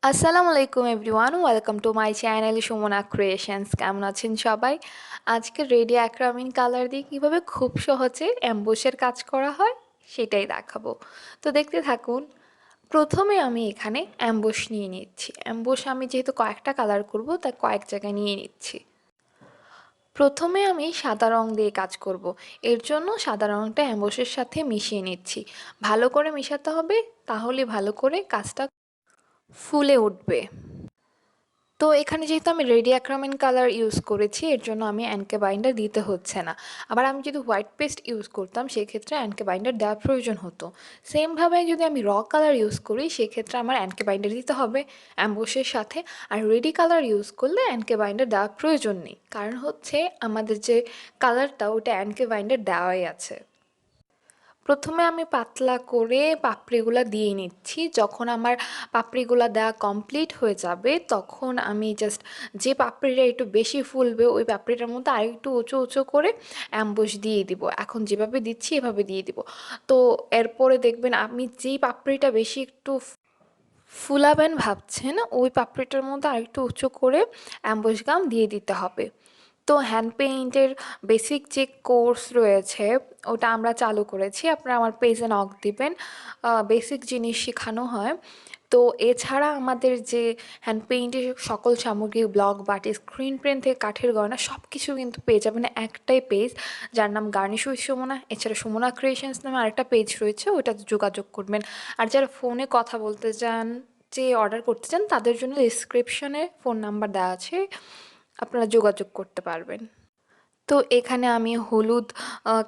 আসসালামু আলাইকুম everyone, welcome to my channel Sumana creations. কেমন আছেন সবাই? আজকে রেডি অ্যাক্রামিন কালার দিয়ে কীভাবে খুব সহজে অ্যাম্বোসের কাজ করা হয় সেটাই দেখাবো। তো দেখতে থাকুন। প্রথমে আমি এখানে অ্যাম্বোস নিয়ে নিচ্ছি। অ্যাম্বোস আমি যেহেতু কয়েকটা কালার করব তাই কয়েক জায়গায় নিয়ে নিচ্ছি। প্রথমে আমি সাদা রং দিয়ে কাজ করব। এর জন্য সাদা রংটা অ্যাম্বোসের সাথে মিশিয়ে নিচ্ছি। ভালো করে মেশাতে হবে, তাহলে ভালো করে কাজটা ফুলে উঠবে। তো এখানে যেহেতু আমি রেডি অ্যাক্রামিন কালার ইউজ করেছি, এর জন্য আমি অ্যানকে বাইন্ডার দিতে হচ্ছে না। আবার আমি যদি হোয়াইট পেস্ট ইউজ করতাম সেক্ষেত্রে অ্যানকে বাইন্ডার দেওয়ার প্রয়োজন হতো। সেমভাবে যদি আমি র কালার ইউজ করি সেক্ষেত্রে আমার অ্যানকে বাইন্ডার দিতে হবে অ্যাম্বোসের সাথে। আর রেডি কালার ইউজ করলে অ্যানকে বাইন্ডার দেওয়ার প্রয়োজন নেই, কারণ হচ্ছে আমাদের যে কালারটা ওটা অ্যানকে বাইন্ডার দেওয়াই আছে। প্রথমে আমি পাতলা করে পাপড়িগুলো দিয়ে নিচ্ছি। যখন আমার পাপড়িগুলো দেওয়া কমপ্লিট হয়ে যাবে তখন আমি জাস্ট যে পাপড়িটা একটু বেশি ফুলবে ওই পাপড়িটার মধ্যে আরেকটু উঁচু উঁচু করে অ্যাম্বুশ দিয়ে দিব। এখন যেভাবে দিচ্ছি এভাবে দিয়ে দিব। তো এরপরে দেখবেন আমি যেই পাপড়িটা বেশি একটু ফুলাবেন ভাবছেন ওই পাপড়িটার মধ্যে আরেকটু উঁচু করে অ্যাম্বুশ গাম দিয়ে দিতে হবে। তো হ্যান্ড পেইন্টের বেসিক যে কোর্স রয়েছে ওটা আমরা চালু করেছি, আপনারা আমার পেজে নক দিবেন। বেসিক জিনিস শেখানো হয়। তো এছাড়া আমাদের যে হ্যান্ড পেইন্টের সকল সামগ্রী, ব্লক, বাটি, স্ক্রিন প্রিন্ট থেকে কাঠের গয়না সব কিছু কিন্তু পেয়ে যাবেন একটাই পেজ, যার নাম গার্নিশ উইথ সুমনা। এছাড়া সুমনা ক্রিয়েশনস নামে আরেকটা পেজ রয়েছে, ওইটাতে যোগাযোগ করবেন। আর যারা ফোনে কথা বলতে চান, যে অর্ডার করতে চান, তাদের জন্য ডিসক্রিপশনে ফোন নাম্বার দেওয়া আছে, আপনারা যোগাযোগ করতে পারবেন। তো এখানে আমি হলুদ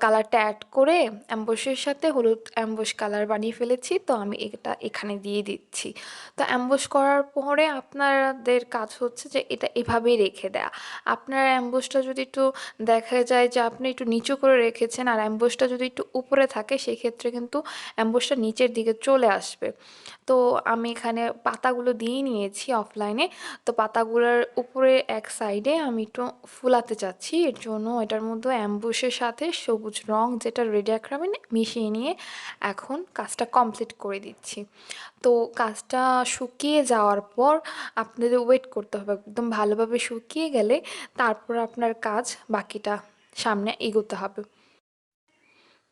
কালারটা অ্যাড করে অ্যাম্বোসের সাথে হলুদ অ্যাম্বোস কালার বানিয়ে ফেলেছি। তো আমি এটা এখানে দিয়ে দিচ্ছি। তো অ্যাম্বোস করার পরে আপনাদের কাজ হচ্ছে যে এটা এভাবেই রেখে দেয়া। আপনার অ্যাম্বোসটা যদি একটু দেখা যায় যে আপনি একটু নিচু করে রেখেছেন আর অ্যাম্বোসটা যদি একটু উপরে থাকে সেক্ষেত্রে কিন্তু অ্যাম্বোসটা নিচের দিকে চলে আসবে। তো আমি এখানে পাতাগুলো দিয়ে নিয়েছি অফলাইনে। তো পাতাগুলোর উপরে এক সাইডে আমি একটু ফুলাতে চাচ্ছি, এর জন্য এটার মধ্যে অ্যাম্বুশের সাথে সবুজ রং যেটা রেডি অ্যাক্রামিন মিশিয়ে নিয়ে এখন কাজটা কমপ্লিট করে দিচ্ছি। তো কাজটা শুকিয়ে যাওয়ার পর আপনাদের ওয়েট করতে হবে, একদম ভালোভাবে শুকিয়ে গেলে তারপর আপনার কাজ বাকিটা সামনে এগোতে হবে।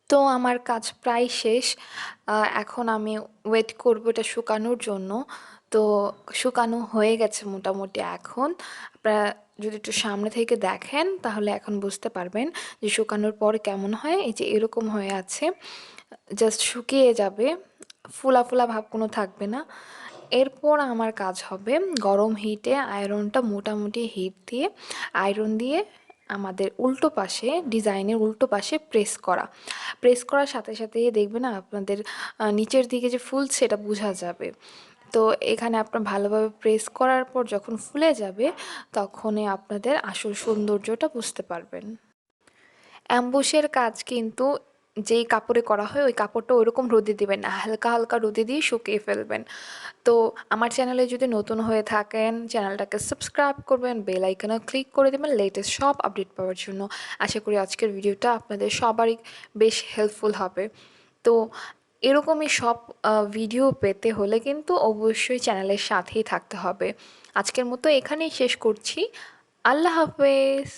তো আমার কাজ প্রায় শেষ। এখন আমি ওয়েট করব এটা শুকানোর জন্য। তো শুকানো হয়ে গেছে মোটামুটি। এখন আপনারা যদি একটু সামনে থেকে দেখেন তাহলে এখন বুঝতে পারবেন যে শুকানোর পর কেমন হয়। এই যে এরকম হয়ে আছে, জাস্ট শুকিয়ে যাবে, ফুলা ফুলা ভাব কোনো থাকবে না। এরপর আমার কাজ হবে গরম হিটে আয়রনটা মোটামুটি হিট দিয়ে আয়রন দিয়ে আমাদের উল্টো পাশে, ডিজাইনের উল্টো পাশে প্রেস করার সাথে সাথেই দেখবেন না আপনাদের নিচের দিকে যে ফুলছে এটা বোঝা যাবে। তো এখানে আপনার ভালোভাবে প্রেস করার পর যখন ফুলে যাবে তখনই আপনাদের আসল সৌন্দর্যটা বুঝতে পারবেন। অ্যাম্বুশের কাজ কিন্তু যেই কাপড়ে করা হয় ওই কাপড়টা ওইরকম রোদে দিবেন না, হালকা হালকা রোদে দিয়ে শুকিয়ে ফেলবেন। তো আমার চ্যানেলে যদি নতুন হয়ে থাকেন চ্যানেলটাকে সাবস্ক্রাইব করবেন, বেল আইকনে ক্লিক করে দেবেন লেটেস্ট সব আপডেট পাওয়ার জন্য। আশা করি আজকের ভিডিওটা আপনাদের সবারই বেশ হেল্পফুল হবে। তো এরকমই সব ভিডিও পেতে হলে কিন্তু অবশ্যই চ্যানেলের সাথেই থাকতে হবে। আজকের মতো এখানেই শেষ করছি। আল্লাহ হাফেজ।